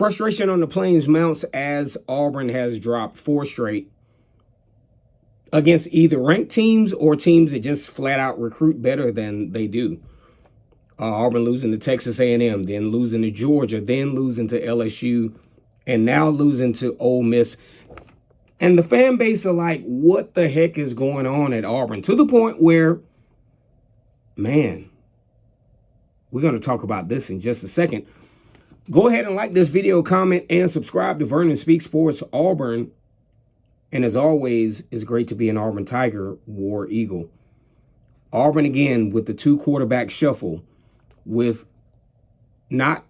Frustration on the Plains mounts as Auburn has dropped 4 straight against either ranked teams or teams that just flat out recruit better than they do. Auburn losing to Texas A&M, then losing to Georgia, then losing to LSU, and now losing to Ole Miss. And the fan base are like, what the heck is going on at Auburn? To the point where, man, we're going to talk about this in just a second. Go ahead and like this video, comment, and subscribe to Vernon Speaks Sports Auburn. And as always, it's great to be an Auburn Tiger, War Eagle. Auburn again with the 2 quarterback shuffle, with not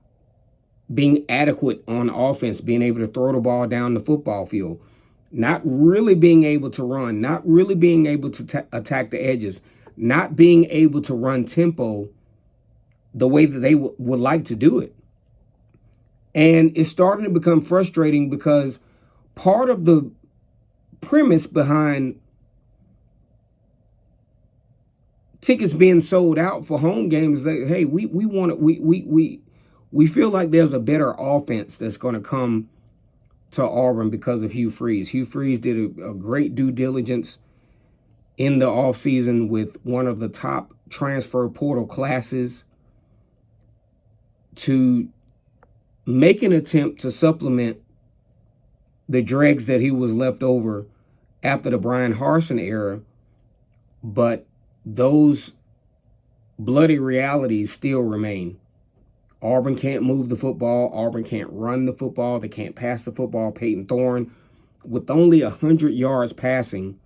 being adequate on offense, being able to throw the ball down the football field, not really being able to run, not really being able to attack the edges, not being able to run tempo the way that they would like to do it. And it's starting to become frustrating because part of the premise behind tickets being sold out for home games is that, hey, we feel like there's a better offense that's going to come to Auburn because of Hugh Freeze. Hugh Freeze did a great due diligence in the offseason with one of the top transfer portal classes to make an attempt to supplement the dregs that he was left over after the Brian Harsin era. But those bloody realities still remain. Auburn can't move the football. Auburn can't run the football. They can't pass the football. Peyton Thorne, with only 100 yards passing.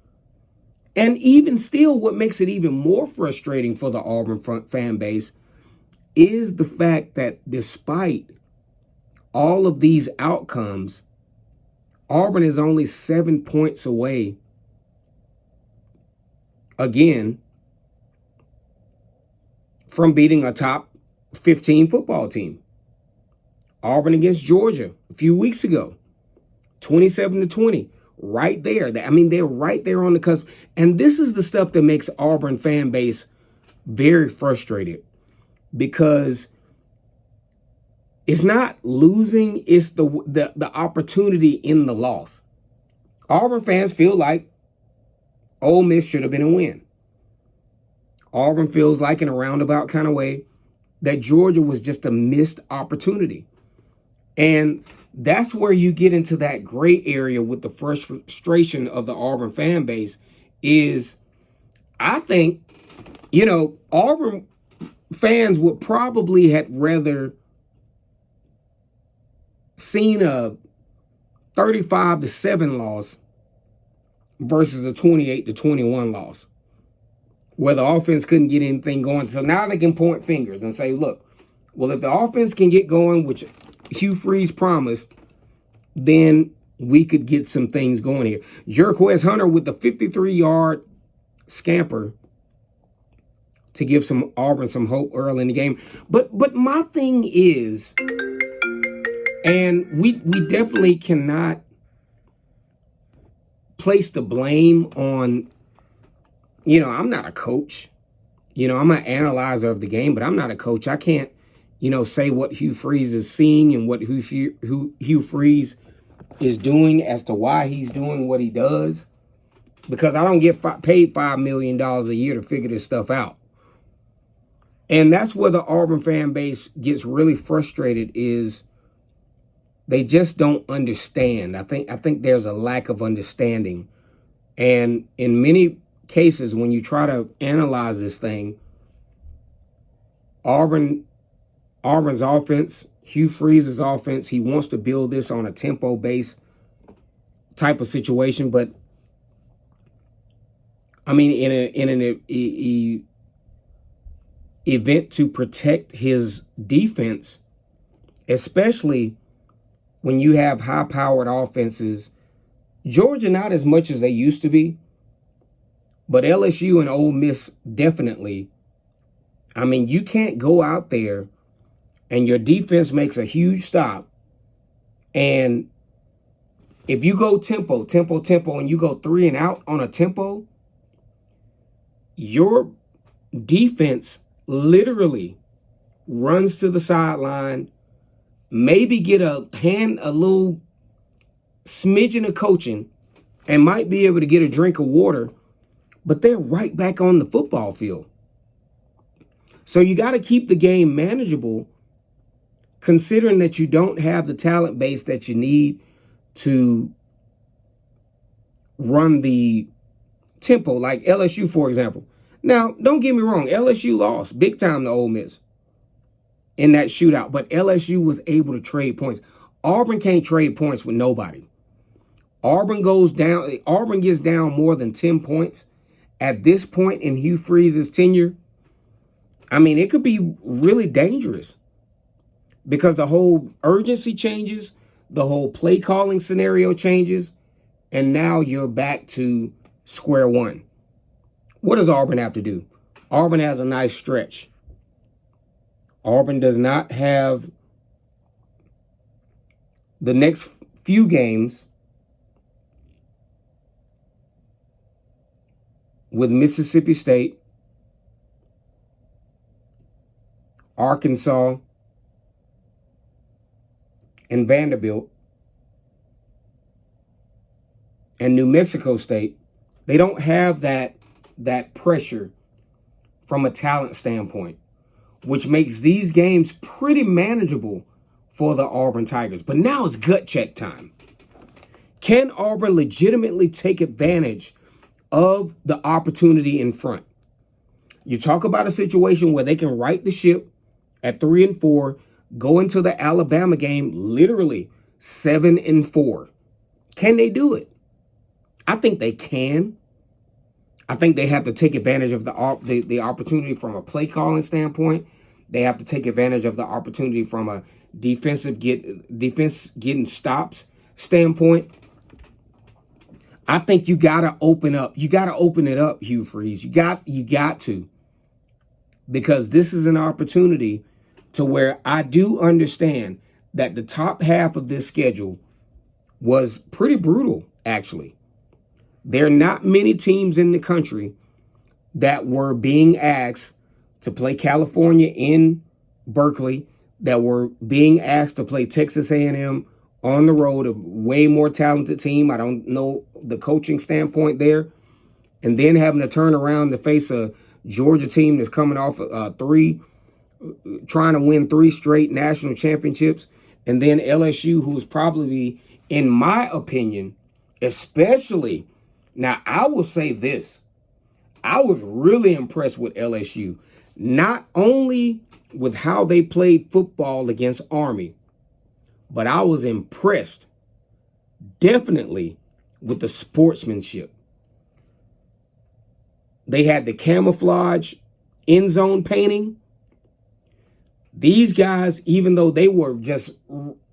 And even still, what makes it even more frustrating for the Auburn fan base is the fact that despite all of these outcomes, Auburn is only 7 points away, again, from beating a top 15 football team. Auburn against Georgia a few weeks ago, 27-20, right there. I mean, they're right there on the cusp. And this is the stuff that makes Auburn fan base very frustrated, because it's not losing, it's the opportunity in the loss. Auburn fans feel like Ole Miss should have been a win. Auburn feels like, in a roundabout kind of way, that Georgia was just a missed opportunity. And that's where you get into that gray area with the frustration of the Auburn fan base is, I think, Auburn fans would probably have rather seen a 35-7 loss versus a 28-21 loss, where the offense couldn't get anything going. So now they can point fingers and say, look, well, if the offense can get going, which Hugh Freeze promised, then we could get some things going here. Jerquez Hunter with the 53-yard scamper to give some Auburn some hope early in the game. But my thing is, and we definitely cannot place the blame on, I'm not a coach. I'm an analyzer of the game, but I'm not a coach. I can't, say what Hugh Freeze is seeing and what Hugh Freeze is doing as to why he's doing what he does, because I don't get paid $5 million a year to figure this stuff out. And that's where the Auburn fan base gets really frustrated, is they just don't understand. I think there's a lack of understanding. And in many cases, when you try to analyze this thing, Auburn's offense, Hugh Freeze's offense, he wants to build this on a tempo-based type of situation. But, I mean, in an event to protect his defense, especially when you have high-powered offenses, Georgia not as much as they used to be, but LSU and Ole Miss definitely. I mean, you can't go out there and your defense makes a huge stop, and if you go tempo, and you go 3 and out on a tempo, your defense literally runs to the sideline, maybe get a little smidgen of coaching, and might be able to get a drink of water, but they're right back on the football field. So you got to keep the game manageable, considering that you don't have the talent base that you need to run the tempo, like LSU, for example. Now, don't get me wrong, LSU lost big time to Ole Miss in that shootout, but LSU was able to trade points. Auburn can't trade points with nobody. Auburn gets down more than 10 points at this point in Hugh Freeze's tenure. I mean, it could be really dangerous because the whole urgency changes, the whole play calling scenario changes, and now you're back to square one. What does Auburn have to do? Auburn has a nice stretch. Auburn does not have the next few games with Mississippi State, Arkansas, and Vanderbilt, and New Mexico State. They don't have that pressure from a talent standpoint, which makes these games pretty manageable for the Auburn Tigers. But now it's gut check time. Can Auburn legitimately take advantage of the opportunity in front? You talk about a situation where they can right the ship at 3-4, go into the Alabama game literally 7-4. Can they do it? I think they can. I think they have to take advantage of the opportunity from a play calling standpoint. They have to take advantage of the opportunity from a defense getting stops standpoint. I think you gotta open up. You gotta open it up, Hugh Freeze. You got to, because this is an opportunity to where I do understand that the top half of this schedule was pretty brutal, actually. There are not many teams in the country that were being asked to play California in Berkeley, that were being asked to play Texas A&M on the road, a way more talented team. I don't know the coaching standpoint there. And then having to turn around to face a Georgia team that's coming off trying to win 3 straight national championships. And then LSU, who's probably, in my opinion, especially, now I will say this, I was really impressed with LSU, not only with how they played football against Army, but I was impressed definitely with the sportsmanship. They had the camouflage end zone painting. These guys, even though they were just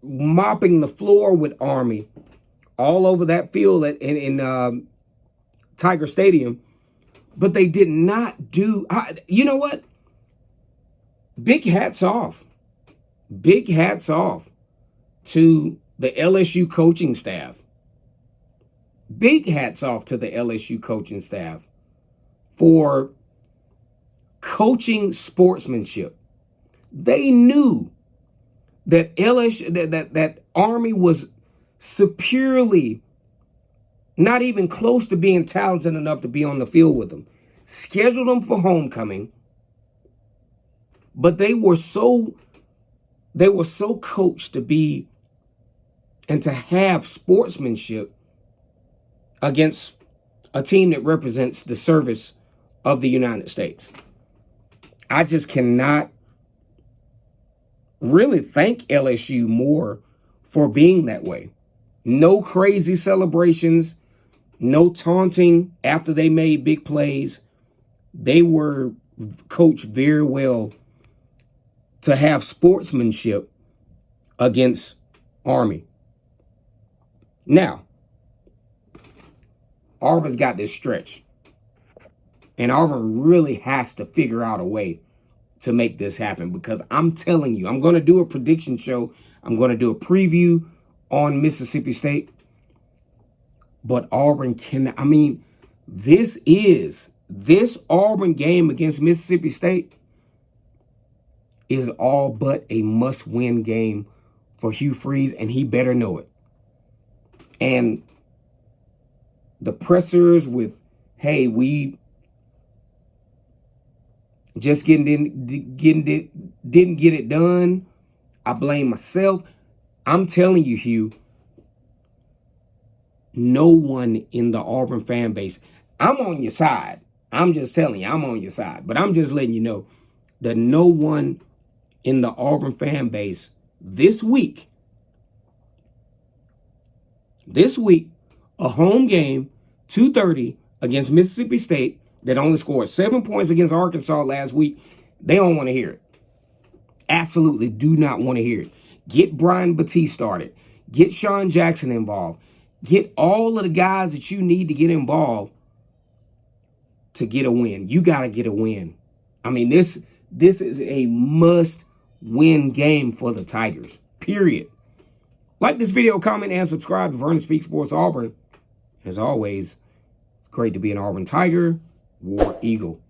mopping the floor with Army all over that field in Tiger Stadium, but they did not do, you know what? Big hats off. Big hats off to the LSU coaching staff. Big hats off to the LSU coaching staff for coaching sportsmanship. They knew that that Army was superiorly not even close to being talented enough to be on the field with them. Scheduled them for homecoming, but they were so coached to be and to have sportsmanship against a team that represents the service of the United States. I just cannot really thank LSU more for being that way. No crazy celebrations, no taunting after they made big plays. They were coached very well to have sportsmanship against Army. Now, Auburn's got this stretch, and Auburn really has to figure out a way to make this happen, because I'm telling you, I'm going to do a prediction show. I'm going to do a preview on Mississippi State. But Auburn this Auburn game against Mississippi State is all but a must-win game for Hugh Freeze, and he better know it. And the pressers with, hey, we just didn't get it done. I blame myself. I'm telling you, Hugh, no one in the Auburn fan base, I'm on your side. I'm just telling you, I'm on your side. But I'm just letting you know that no one in the Auburn fan base this week, a home game, 2:30 against Mississippi State, that only scored 7 points against Arkansas last week, they don't want to hear it. Absolutely do not want to hear it. Get Brian Batiste started. Get Sean Jackson involved. Get all of the guys that you need to get involved to get a win. You got to get a win. I mean, this is a must-win game for the Tigers, period. Like this video, comment, and subscribe to Vernon Speaks Sports Auburn. As always, it's great to be an Auburn Tiger, War Eagle.